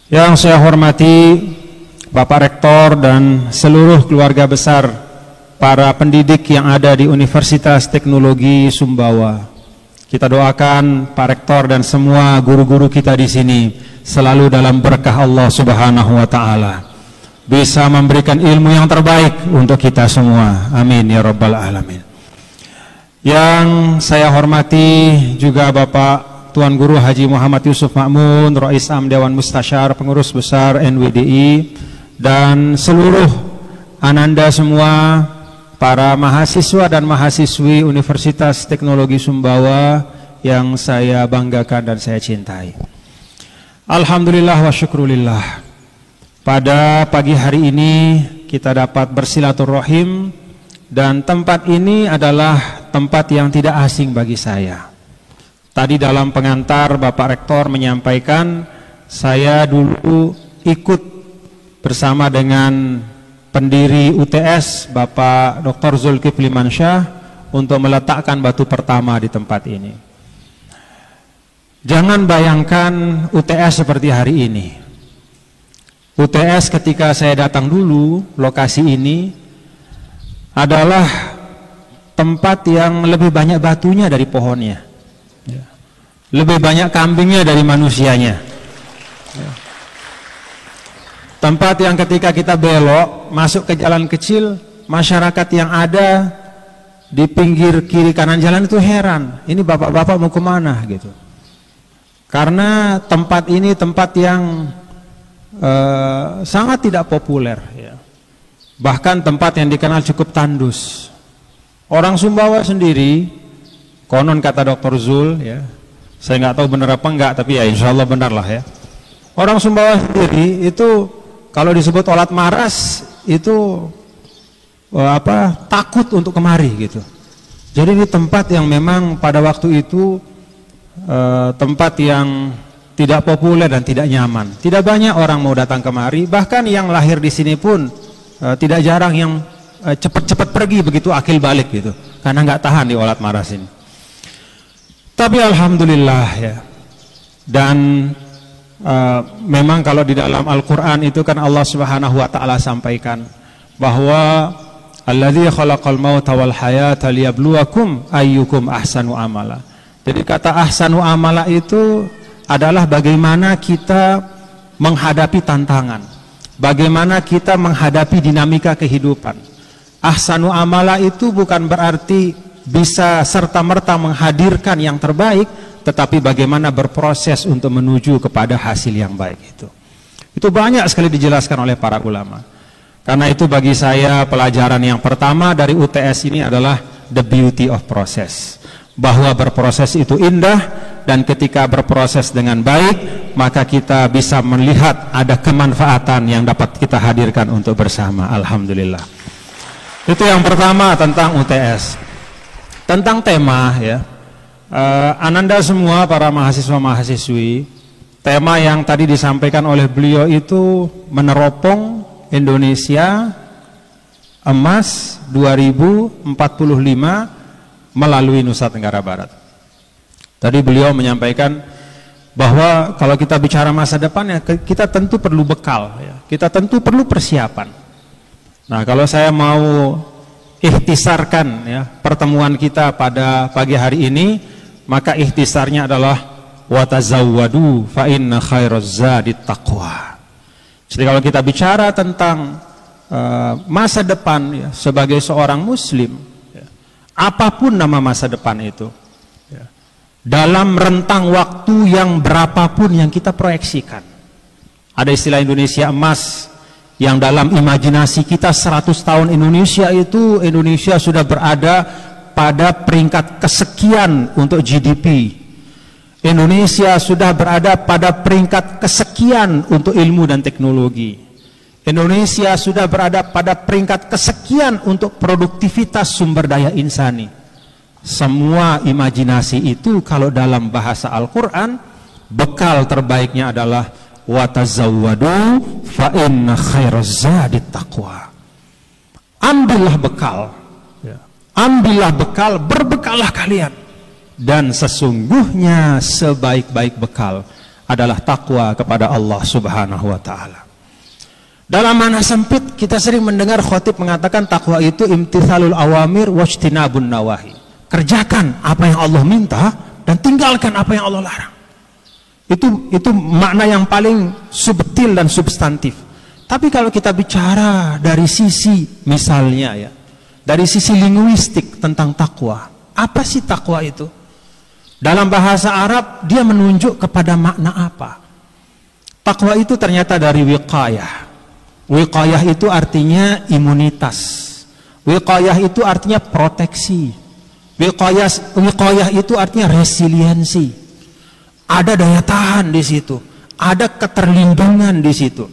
Yang saya hormati Bapak Rektor dan seluruh keluarga besar para pendidik yang ada di Universitas Teknologi Sumbawa. Kita doakan Pak Rektor dan semua guru-guru kita di sini selalu dalam berkah Allah Subhanahu wa taala. Bisa memberikan ilmu yang terbaik untuk kita semua. Amin ya rabbal alamin. Yang saya hormati juga Bapak Tuan Guru Haji Muhammad Yusuf Ma'mun, Rais Am Dewan Mustasyar, Pengurus Besar NWDI, dan seluruh ananda semua, para mahasiswa dan mahasiswi Universitas Teknologi Sumbawa yang saya banggakan dan saya cintai. Alhamdulillah wa syukrulillah. Pada pagi hari ini kita dapat bersilaturahim, dan tempat ini adalah tempat yang tidak asing bagi saya. Tadi dalam pengantar Bapak Rektor menyampaikan, saya dulu ikut bersama dengan pendiri UTS Bapak Dr. Zulkifli Mansyah untuk meletakkan batu pertama di tempat ini. Jangan bayangkan UTS seperti hari ini. UTS ketika saya datang dulu, lokasi ini adalah tempat yang lebih banyak batunya dari pohonnya. Lebih banyak kambingnya dari manusianya. Tempat yang ketika kita belok masuk ke jalan kecil, masyarakat yang ada di pinggir kiri kanan jalan itu heran, ini bapak-bapak mau kemana gitu. Karena tempat ini tempat yang sangat tidak populer ya. Bahkan tempat yang dikenal cukup tandus. Orang Sumbawa sendiri, konon kata Dr. Zul ya, saya nggak tahu benar apa enggak, tapi ya insya Allah benar lah ya. Orang Sumbawa sendiri itu kalau disebut olat maras itu takut untuk kemari gitu. Jadi ini tempat yang memang pada waktu itu tempat yang tidak populer dan tidak nyaman. Tidak banyak orang mau datang kemari. Bahkan yang lahir di sini pun tidak jarang yang cepat-cepat pergi begitu akil balik gitu, karena nggak tahan di olat maras ini. Tapi alhamdulillah ya. Dan memang kalau di dalam Al-Qur'an itu kan Allah Subhanahu wa taala sampaikan bahwa alladzi khalaqal mauta wal hayata liyabluwakum ayyukum ahsanu amala. Jadi kata ahsanu amala itu adalah bagaimana kita menghadapi tantangan, bagaimana kita menghadapi dinamika kehidupan. Ahsanu amala itu bukan berarti bisa serta-merta menghadirkan yang terbaik, tetapi bagaimana berproses untuk menuju kepada hasil yang baik itu. Itu banyak sekali dijelaskan oleh para ulama. Karena itu bagi saya pelajaran yang pertama dari UTS ini adalah the beauty of process. Bahwa berproses itu indah, dan ketika berproses dengan baik, maka kita bisa melihat ada kemanfaatan yang dapat kita hadirkan untuk bersama. Alhamdulillah. Itu yang pertama tentang UTS. Tentang tema ya, ananda semua para mahasiswa-mahasiswi, tema yang tadi disampaikan oleh beliau itu meneropong Indonesia emas 2045 melalui Nusa Tenggara Barat. Tadi beliau menyampaikan bahwa kalau kita bicara masa depan ya, kita tentu perlu bekal ya, kita tentu perlu persiapan. Nah, kalau saya mau ikhtisarkan ya pertemuan kita pada pagi hari ini, maka ikhtisarnya adalah watazawwadu fa inna khairaz zadi taqwa. Jadi kalau kita bicara tentang masa depan ya, sebagai seorang muslim ya, apapun nama masa depan itu ya, dalam rentang waktu yang berapapun yang kita proyeksikan, ada istilah Indonesia emas yang dalam imajinasi kita 100 tahun Indonesia itu, Indonesia sudah berada pada peringkat kesekian untuk GDP. Indonesia sudah berada pada peringkat kesekian untuk ilmu dan teknologi. Indonesia sudah berada pada peringkat kesekian untuk produktivitas sumber daya insani. Semua imajinasi itu kalau dalam bahasa Al-Quran, bekal terbaiknya adalah watazawwadu fa inna khairaz zadi taqwa. Ambillah bekal ya. Ambillah bekal, berbekallah kalian, dan sesungguhnya sebaik-baik bekal adalah takwa kepada Allah Subhanahu wa taala. Dalam makna sempit kita sering mendengar khatib mengatakan takwa itu imtithalul awamir wajtinabun nawahi. Kerjakan apa yang Allah minta dan tinggalkan apa yang Allah larang. Itu makna yang paling subtil dan substantif. Tapi kalau kita bicara dari sisi misalnya ya, dari sisi linguistik tentang takwa, apa sih takwa itu? Dalam bahasa Arab dia menunjuk kepada makna apa? Takwa itu ternyata dari wiqayah. Wiqayah itu artinya imunitas. Wiqayah itu artinya proteksi. Wiqayah itu artinya resiliensi. Ada daya tahan di situ. Ada keterlindungan di situ.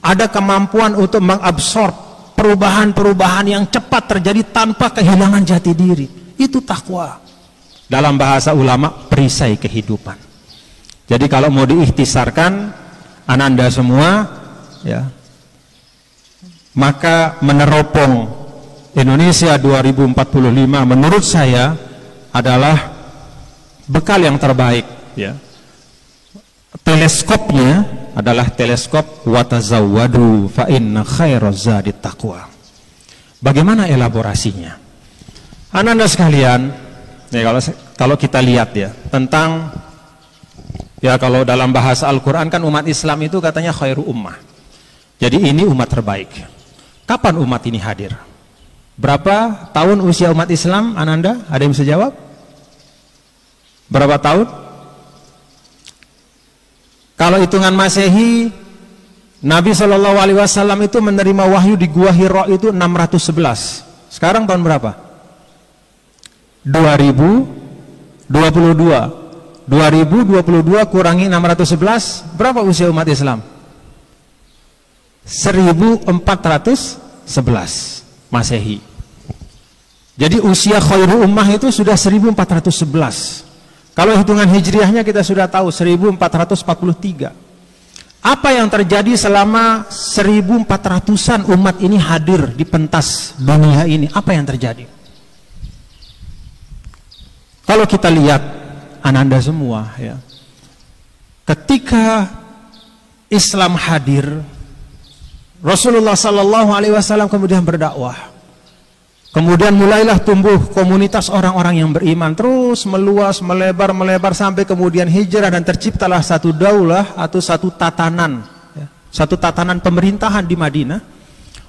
Ada kemampuan untuk mengabsorb perubahan-perubahan yang cepat terjadi tanpa kehilangan jati diri. Itu takwa. Dalam bahasa ulama, perisai kehidupan. Jadi kalau mau diikhtisarkan, ananda semua, ya, maka meneropong Indonesia 2045 menurut saya adalah bekal yang terbaik. Ya. Teleskopnya adalah teleskop watazawwadu fa inna khairaz zadi taqwa. Bagaimana elaborasinya? Ananda sekalian, ya, kalau kita lihat ya tentang ya kalau dalam bahasa Al-Quran kan umat Islam itu katanya khairu ummah. Jadi ini umat terbaik. Kapan umat ini hadir? Berapa tahun usia umat Islam, Ananda? Ada yang bisa jawab? Berapa tahun? Kalau hitungan Masehi, Nabi SAW itu menerima wahyu di Gua Hira itu 611. Sekarang tahun berapa? 2022 kurangi 611, berapa usia umat Islam? 1411 Masehi. Jadi usia khairu ummah itu sudah 1411. Kalau hitungan hijriahnya kita sudah tahu 1443. Apa yang terjadi selama 1400-an umat ini hadir di pentas dunia ini? Apa yang terjadi? Kalau kita lihat ananda semua ya, ketika Islam hadir, Rasulullah SAW kemudian berdakwah, kemudian mulailah tumbuh komunitas orang-orang yang beriman, terus meluas, melebar sampai kemudian hijrah dan terciptalah satu daulah atau satu tatanan ya, satu tatanan pemerintahan di Madinah,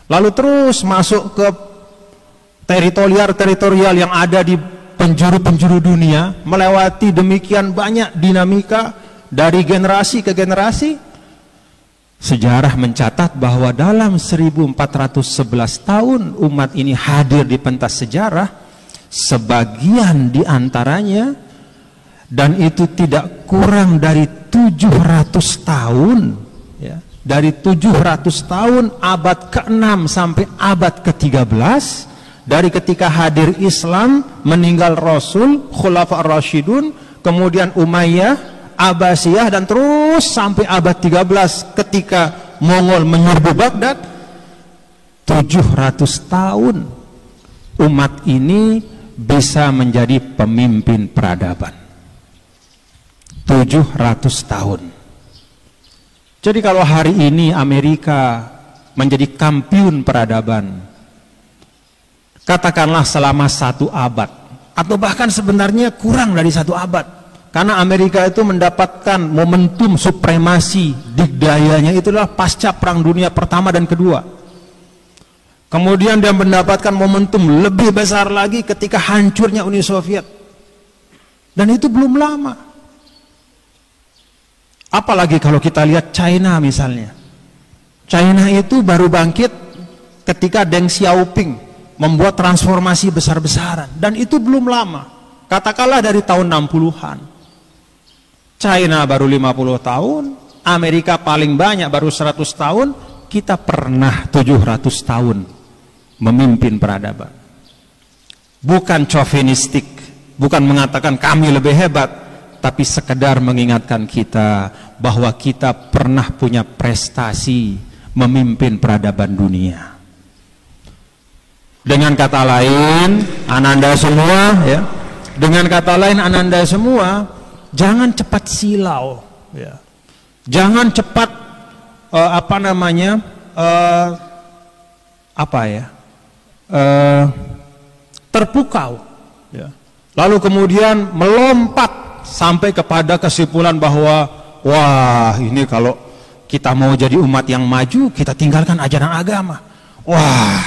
lalu terus masuk ke teritorial yang ada di penjuru-penjuru dunia, melewati demikian banyak dinamika dari generasi ke generasi. Sejarah mencatat bahwa dalam 1411 tahun umat ini hadir di pentas sejarah, sebagian di antaranya, dan itu tidak kurang dari 700 tahun ya, dari 700 tahun abad ke-6 sampai abad ke-13, dari ketika hadir Islam, meninggal Rasul, Khulafa ar-Rasyidun, kemudian Umayyah, Abbasiyah, dan terus sampai abad 13 ketika Mongol menyerbu Baghdad. 700 tahun umat ini bisa menjadi pemimpin peradaban. 700 tahun. Jadi kalau hari ini Amerika menjadi kampiun peradaban, katakanlah selama 1 abad, atau bahkan sebenarnya kurang dari 1 abad, karena Amerika itu mendapatkan momentum supremasi dikdayanya itulah pasca Perang Dunia Pertama dan Kedua. Kemudian dia mendapatkan momentum lebih besar lagi ketika hancurnya Uni Soviet, dan itu belum lama. Apalagi kalau kita lihat China misalnya, China itu baru bangkit ketika Deng Xiaoping membuat transformasi besar-besaran, dan itu belum lama, katakanlah dari tahun 60-an. China baru 50 tahun, Amerika paling banyak baru 100 tahun, kita pernah 700 tahun memimpin peradaban. Bukan chauvinistik, bukan mengatakan kami lebih hebat, tapi sekedar mengingatkan kita bahwa kita pernah punya prestasi memimpin peradaban dunia. Dengan kata lain, ananda semua ya, dengan kata lain ananda semua, jangan cepat silau ya. Jangan cepat terpukau, ya. Lalu kemudian melompat sampai kepada kesimpulan bahwa wah, ini kalau kita mau jadi umat yang maju, kita tinggalkan ajaran agama. Wah,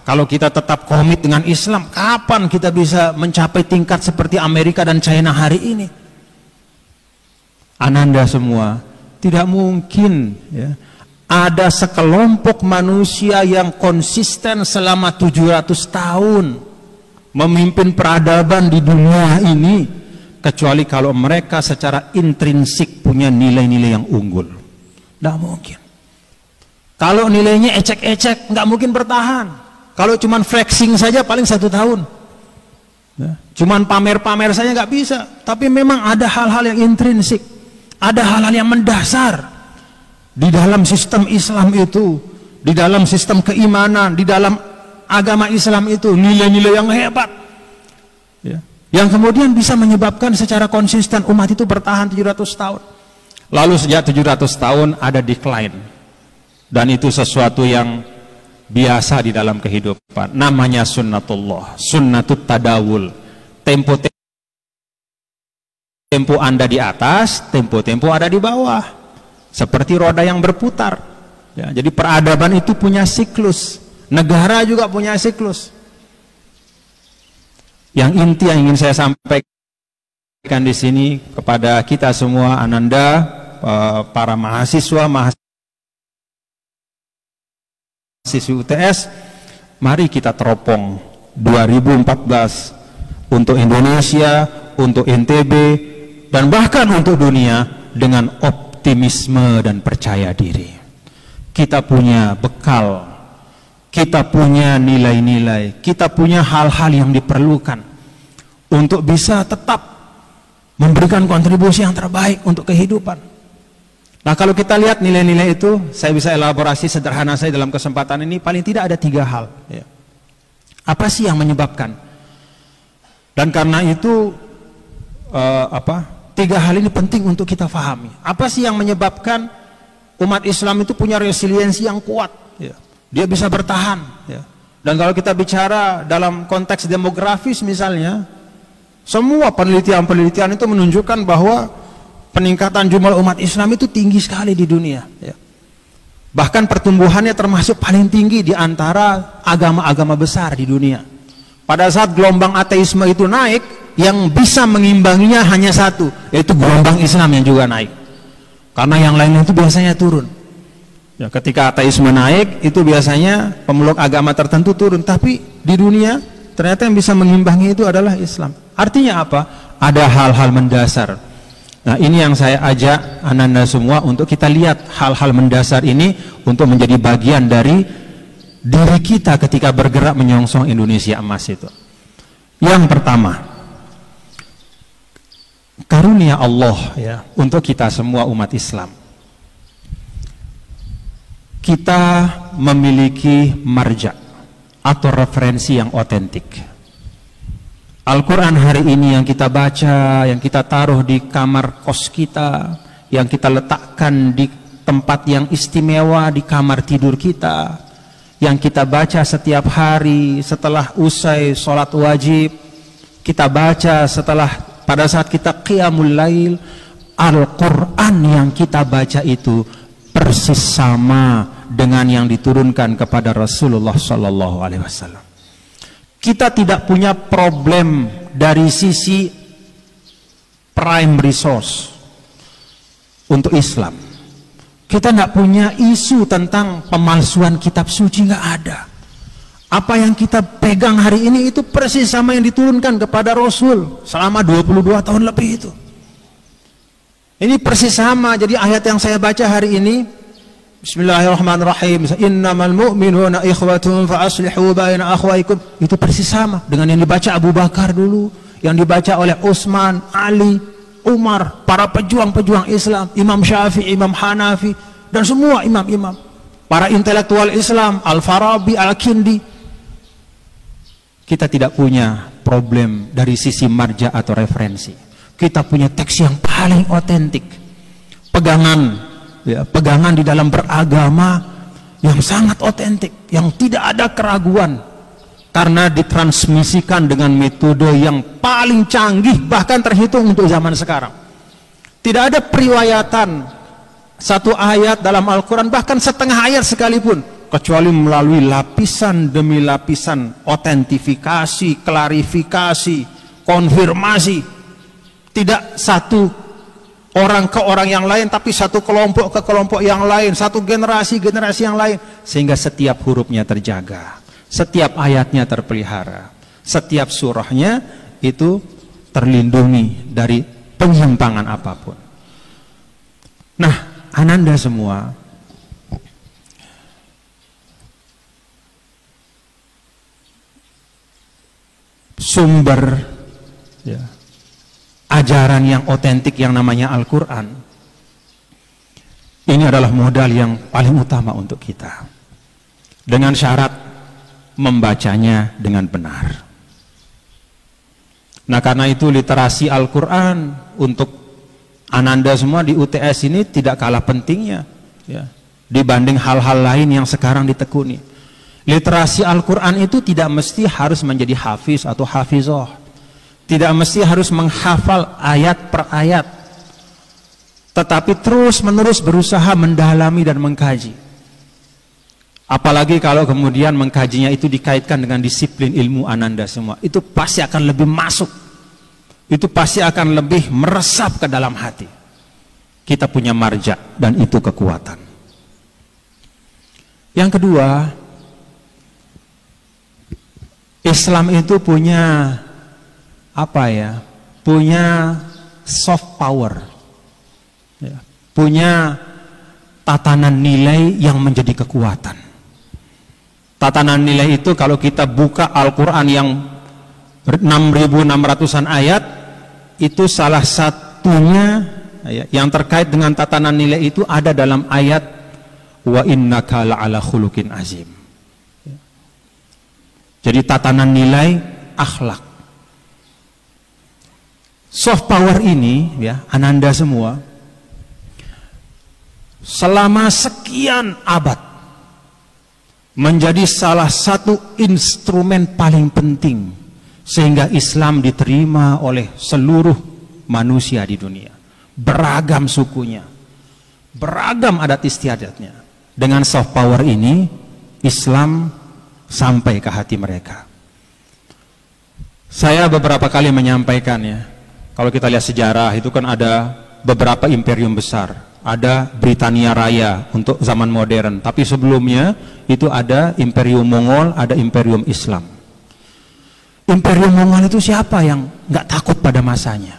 kalau kita tetap komit dengan Islam, kapan kita bisa mencapai tingkat seperti Amerika dan China hari ini? Ananda semua, tidak mungkin, ya. Ada sekelompok manusia yang konsisten selama 700 tahun memimpin peradaban di dunia ini, kecuali kalau mereka secara intrinsik punya nilai-nilai yang unggul. Tidak mungkin. Kalau nilainya ecek-ecek, nggak mungkin bertahan. Kalau cuman flexing saja paling 1 tahun. Ya. Cuman pamer-pamer saja nggak bisa. Tapi memang ada hal-hal yang intrinsik, ada hal-hal yang mendasar di dalam sistem Islam itu, di dalam sistem keimanan, di dalam agama Islam itu, nilai-nilai yang hebat, ya, yang kemudian bisa menyebabkan secara konsisten umat itu bertahan 700 tahun. Lalu sejak 700 tahun ada decline, dan itu sesuatu yang biasa di dalam kehidupan. Namanya sunnatullah, sunnatut tadawul. Tempo Anda di atas, tempo ada di bawah. Seperti roda yang berputar, ya. Jadi peradaban itu punya siklus, negara juga punya siklus. Yang inti yang ingin saya sampaikan di sini kepada kita semua, Ananda, para mahasiswa UTS, mari kita teropong 2014 untuk Indonesia, untuk NTB, dan bahkan untuk dunia dengan optimisme dan percaya diri. Kita punya bekal, kita punya nilai-nilai, kita punya hal-hal yang diperlukan untuk bisa tetap memberikan kontribusi yang terbaik untuk kehidupan. Nah, kalau kita lihat nilai-nilai itu, saya bisa elaborasi sederhana saya dalam kesempatan ini, paling tidak ada 3 hal, ya. Apa sih yang menyebabkan? Dan karena itu 3 hal ini penting untuk kita fahami. Apa sih yang menyebabkan umat Islam itu punya resiliensi yang kuat, ya. Dia bisa bertahan, ya. Dan kalau kita bicara dalam konteks demografis misalnya, semua penelitian-penelitian itu menunjukkan bahwa peningkatan jumlah umat Islam itu tinggi sekali di dunia, ya. Bahkan pertumbuhannya termasuk paling tinggi di antara agama-agama besar di dunia. Pada saat gelombang ateisme itu naik, yang bisa mengimbanginya hanya satu, yaitu gelombang Islam yang juga naik. Karena yang lainnya itu biasanya turun. Ya, ketika ateisme naik, itu biasanya pemeluk agama tertentu turun. Tapi di dunia, ternyata yang bisa mengimbangi itu adalah Islam. Artinya apa? Ada hal-hal mendasar. Nah, ini yang saya ajak Ananda semua untuk kita lihat hal-hal mendasar ini untuk menjadi bagian dari diri kita ketika bergerak menyongsong Indonesia emas itu. Yang pertama, karunia Allah, ya, untuk kita semua umat Islam. Kita memiliki marja atau referensi yang otentik. Al-Quran hari ini yang kita baca, yang kita taruh di kamar kos kita, yang kita letakkan di tempat yang istimewa di kamar tidur kita, yang kita baca setiap hari setelah usai sholat wajib, kita baca setelah pada saat kita qiyamul lail. Al-Quran yang kita baca itu persis sama dengan yang diturunkan kepada Rasulullah Sallallahu Alaihi Wasallam. Kita tidak punya problem dari sisi prime resource untuk Islam. Kita tidak punya isu tentang pemalsuan kitab suci, nggak ada. Apa yang kita pegang hari ini itu persis sama yang diturunkan kepada Rasul selama 22 tahun lebih itu. Ini persis sama. Jadi ayat yang saya baca hari ini, Bismillahirrahmanirrahim, innamal mu'minuna ikhwatun fa aslihu baina akhwaikum, itu persis sama dengan yang dibaca Abu Bakar dulu, yang dibaca oleh Utsman, Ali, Umar, para pejuang-pejuang Islam, Imam Syafi'i, Imam Hanafi, dan semua imam-imam, para intelektual Islam, Al-Farabi, Al-Kindi. Kita tidak punya problem dari sisi marja atau referensi. Kita punya teks yang paling otentik, pegangan ya, pegangan di dalam beragama yang sangat otentik, yang tidak ada keraguan, karena ditransmisikan dengan metode yang paling canggih, bahkan terhitung untuk zaman sekarang. Tidak ada periwayatan satu ayat dalam Al-Quran, bahkan setengah ayat sekalipun, kecuali melalui lapisan demi lapisan otentifikasi, klarifikasi, konfirmasi. Tidak satu orang ke orang yang lain, tapi satu kelompok ke kelompok yang lain, satu generasi yang lain, sehingga setiap hurufnya terjaga, setiap ayatnya terpelihara, setiap surahnya itu terlindungi dari penyimpangan apapun. Nah, ananda semua, sumber ya, ajaran yang otentik yang namanya Al-Quran ini adalah modal yang paling utama untuk kita, dengan syarat membacanya dengan benar. Nah, karena itu literasi Al-Quran untuk ananda semua di UTS ini tidak kalah pentingnya ya, dibanding hal-hal lain yang sekarang ditekuni. Literasi Al-Quran itu tidak mesti harus menjadi hafiz atau hafizoh, tidak mesti harus menghafal ayat per ayat, tetapi terus menerus berusaha mendalami dan mengkaji. Apalagi kalau kemudian mengkajinya itu dikaitkan dengan disiplin ilmu ananda semua, itu pasti akan lebih masuk, itu pasti akan lebih meresap ke dalam hati. Kita punya marja dan itu kekuatan. Yang kedua, Islam itu punya apa ya? Punya soft power, ya, punya tatanan nilai yang menjadi kekuatan. Tatanan nilai itu kalau kita buka Al-Quran yang 6.600-an ayat, itu salah satunya ya, yang terkait dengan tatanan nilai itu ada dalam ayat wa innaka la'ala khuluqin azim. Jadi tatanan nilai akhlak. Soft power ini ya, ananda semua, selama sekian abad menjadi salah satu instrumen paling penting sehingga Islam diterima oleh seluruh manusia di dunia, beragam sukunya, beragam adat istiadatnya. Dengan soft power ini Islam sampai ke hati mereka. Saya beberapa kali menyampaikan ya, kalau kita lihat sejarah itu kan ada beberapa imperium besar. Ada Britania Raya untuk zaman modern, tapi sebelumnya itu ada Imperium Mongol, ada Imperium Islam. Imperium Mongol itu siapa yang nggak takut pada masanya?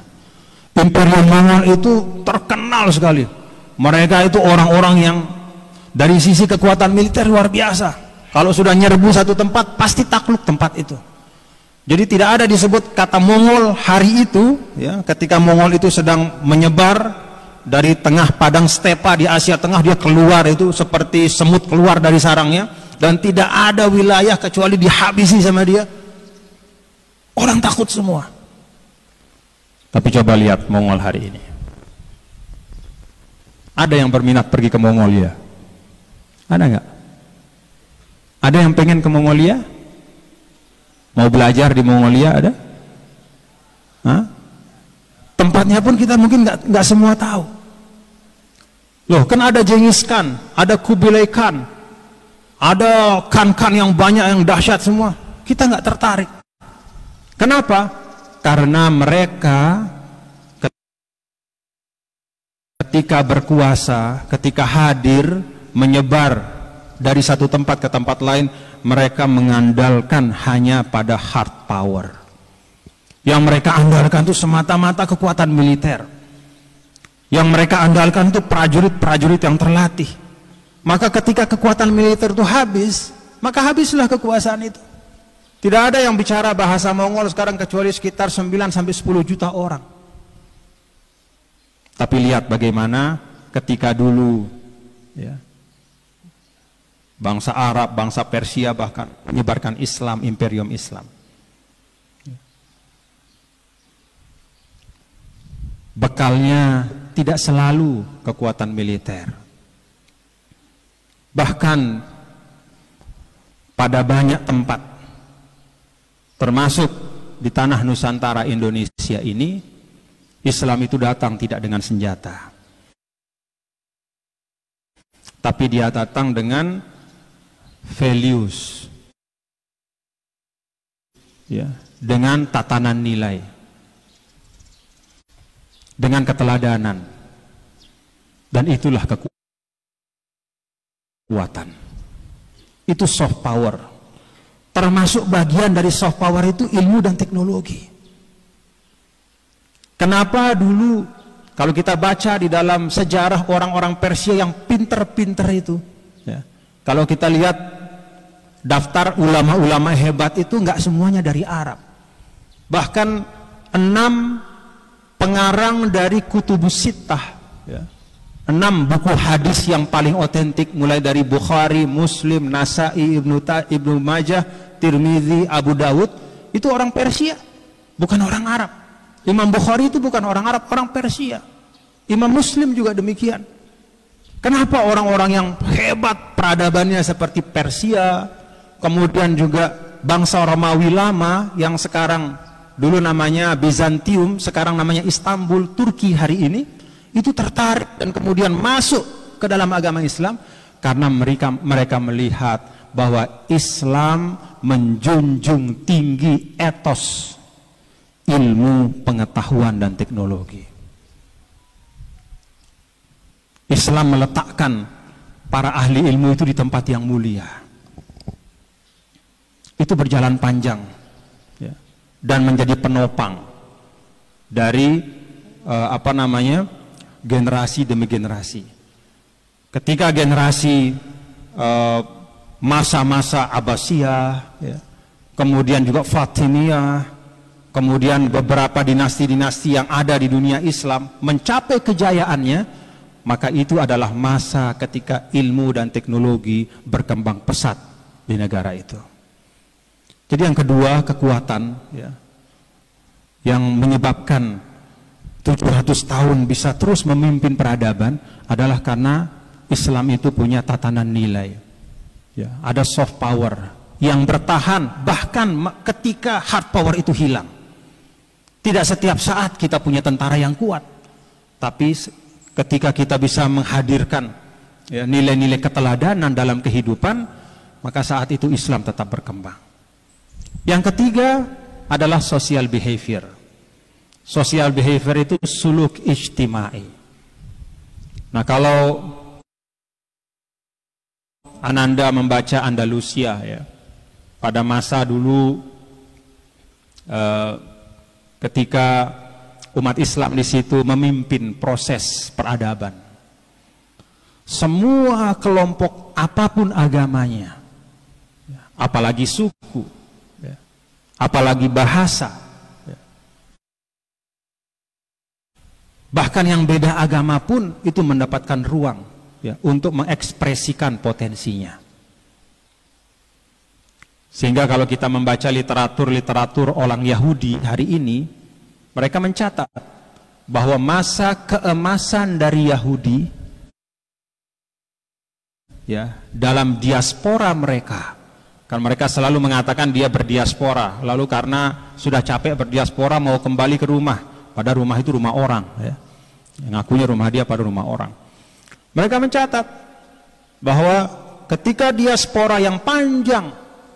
Imperium Mongol itu terkenal sekali. Mereka itu orang-orang yang dari sisi kekuatan militer luar biasa. Kalau sudah nyerbu satu tempat, pasti takluk tempat itu. Jadi tidak ada disebut kata Mongol hari itu, ya, ketika Mongol itu sedang menyebar dari tengah padang stepa di Asia Tengah, dia keluar itu seperti semut keluar dari sarangnya, dan tidak ada wilayah kecuali dihabisi sama dia. Orang takut semua. Tapi coba lihat Mongol hari ini. Ada yang berminat pergi ke Mongolia? Ada nggak? Ada yang pengen ke Mongolia? Mau belajar di Mongolia ada? Hah? Tempatnya pun kita mungkin nggak semua tahu. Loh, kan ada Genghis Khan, ada Kubilai Khan, ada Khan-Khan yang banyak yang dahsyat semua. Kita nggak tertarik. Kenapa? Karena mereka ketika berkuasa, ketika hadir, menyebar dari satu tempat ke tempat lain, mereka mengandalkan hanya pada hard power. Yang mereka andalkan itu semata-mata kekuatan militer. Yang mereka andalkan itu prajurit-prajurit yang terlatih. Maka ketika kekuatan militer itu habis, maka habislah kekuasaan itu. Tidak ada yang bicara bahasa Mongol sekarang kecuali sekitar 9-10 juta orang. Tapi lihat bagaimana ketika dulu ya, bangsa Arab, bangsa Persia bahkan menyebarkan Islam, imperium Islam. Bekalnya tidak selalu kekuatan militer, Bahkan pada banyak tempat, termasuk di tanah Nusantara Indonesia ini, Islam itu datang tidak dengan senjata, tapi dia datang dengan values, ya, dengan tatanan nilai, dengan keteladanan, dan itulah kekuatan. Itu soft power. Termasuk bagian dari soft power itu ilmu dan teknologi. Kenapa dulu kalau kita baca di dalam sejarah orang-orang Persia yang pinter-pinter itu, ya, kalau kita lihat daftar ulama-ulama hebat itu nggak semuanya dari Arab. Bahkan 6 pengarang dari Kutubus Sittah, ya, 6 buku hadis yang paling otentik, mulai dari Bukhari, Muslim, Nasai, Ibnu Majah, Tirmidzi, Abu Dawud, itu orang Persia, bukan orang Arab. Imam Bukhari itu bukan orang Arab, orang Persia. Imam Muslim juga demikian. Kenapa orang-orang yang hebat peradabannya seperti Persia, kemudian juga bangsa Romawi lama yang sekarang dulu namanya Bizantium, sekarang namanya Istanbul, Turki hari ini, itu tertarik dan kemudian masuk ke dalam agama Islam karena mereka melihat bahwa Islam menjunjung tinggi etos ilmu, pengetahuan dan teknologi. Islam meletakkan para ahli ilmu itu di tempat yang mulia. Itu berjalan panjang, ya, dan menjadi penopang dari generasi demi generasi. Ketika generasi masa-masa Abbasiyah, ya, kemudian juga Fatimiyah, kemudian beberapa dinasti-dinasti yang ada di dunia Islam mencapai kejayaannya, maka itu adalah masa ketika ilmu dan teknologi berkembang pesat di negara itu. Jadi yang kedua, kekuatan, ya, yang menyebabkan 700 tahun bisa terus memimpin peradaban adalah karena Islam itu punya tatanan nilai, ya, ada soft power yang bertahan bahkan ketika hard power itu hilang. Tidak setiap saat kita punya tentara yang kuat, tapi ketika kita bisa menghadirkan, ya, nilai-nilai keteladanan dalam kehidupan, maka saat itu Islam tetap berkembang. Yang ketiga adalah social behavior. Social behavior itu suluk ijtimai. Nah, kalau Ananda membaca Andalusia, ya, pada masa dulu ketika umat Islam di situ memimpin proses peradaban, semua kelompok apapun agamanya, apalagi suku, ya, apalagi bahasa, ya, bahkan yang beda agama pun itu mendapatkan ruang, ya, untuk mengekspresikan potensinya. Sehingga kalau kita membaca literatur orang Yahudi hari ini, mereka mencatat bahwa masa keemasan dari Yahudi, ya, dalam diaspora mereka, kan mereka selalu mengatakan dia berdiaspora, lalu karena sudah capek berdiaspora mau kembali ke rumah, pada rumah itu rumah orang, ya, ngakunya rumah dia pada rumah orang. Mereka mencatat bahwa ketika diaspora yang panjang,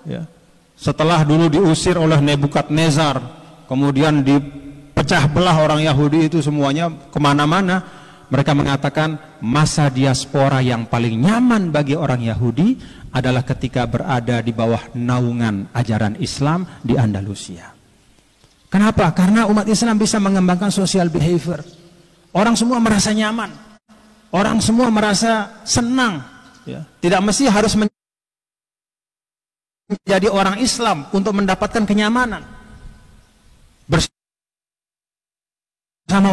ya, setelah dulu diusir oleh Nebukadnezar, kemudian dipecah belah orang Yahudi itu semuanya kemana-mana, mereka mengatakan masa diaspora yang paling nyaman bagi orang Yahudi adalah ketika berada di bawah naungan ajaran Islam di Andalusia. Kenapa? Karena umat Islam bisa mengembangkan social behavior. Orang semua merasa nyaman, orang semua merasa senang, ya. Tidak mesti harus menjadi orang Islam untuk mendapatkan kenyamanan bersama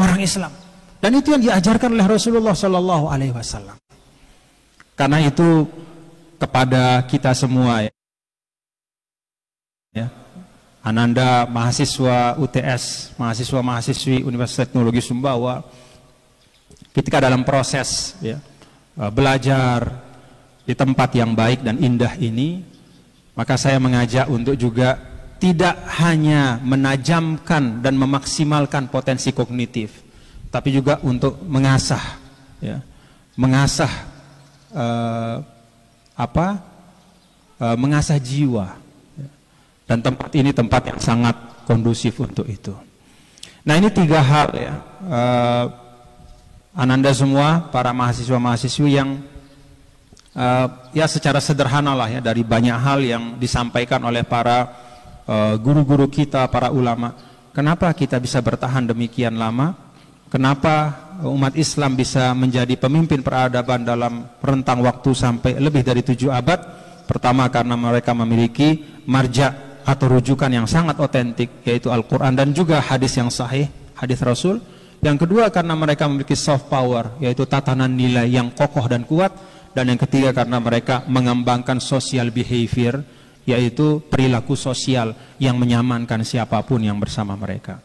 orang Islam. Dan itu yang diajarkan oleh Rasulullah Sallallahu Alaihi Wasallam. Karena itu kepada kita semua, ya, Ananda mahasiswa UTS, mahasiswa-mahasiswi Universitas Teknologi Sumbawa, ketika dalam proses, ya, belajar, di tempat yang baik dan indah ini, maka saya mengajak untuk juga tidak hanya menajamkan dan memaksimalkan potensi kognitif, tapi juga untuk mengasah, ya, mengasah mengasah jiwa. Dan tempat ini tempat yang sangat kondusif untuk itu. Nah, ini 3 hal ya, Ananda semua para mahasiswa-mahasiswi yang ya secara sederhana lah ya, dari banyak hal yang disampaikan oleh para guru-guru kita, para ulama. Kenapa kita bisa bertahan demikian lama? Kenapa umat Islam bisa menjadi pemimpin peradaban dalam rentang waktu sampai lebih dari 7 abad? Pertama, karena mereka memiliki marja atau rujukan yang sangat otentik, yaitu Al-Quran dan juga hadis yang sahih, hadis Rasul. Yang kedua, karena mereka memiliki soft power, yaitu tatanan nilai yang kokoh dan kuat. Dan yang ketiga, karena mereka mengembangkan social behavior, yaitu perilaku sosial yang menyamankan siapapun yang bersama mereka.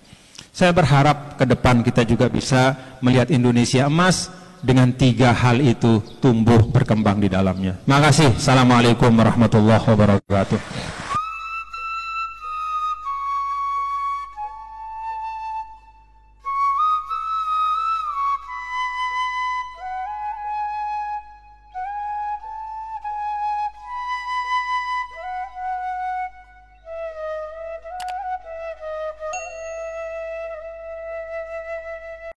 Saya berharap ke depan kita juga bisa melihat Indonesia emas dengan 3 hal itu tumbuh berkembang di dalamnya. Terima kasih. Assalamualaikum warahmatullahi wabarakatuh.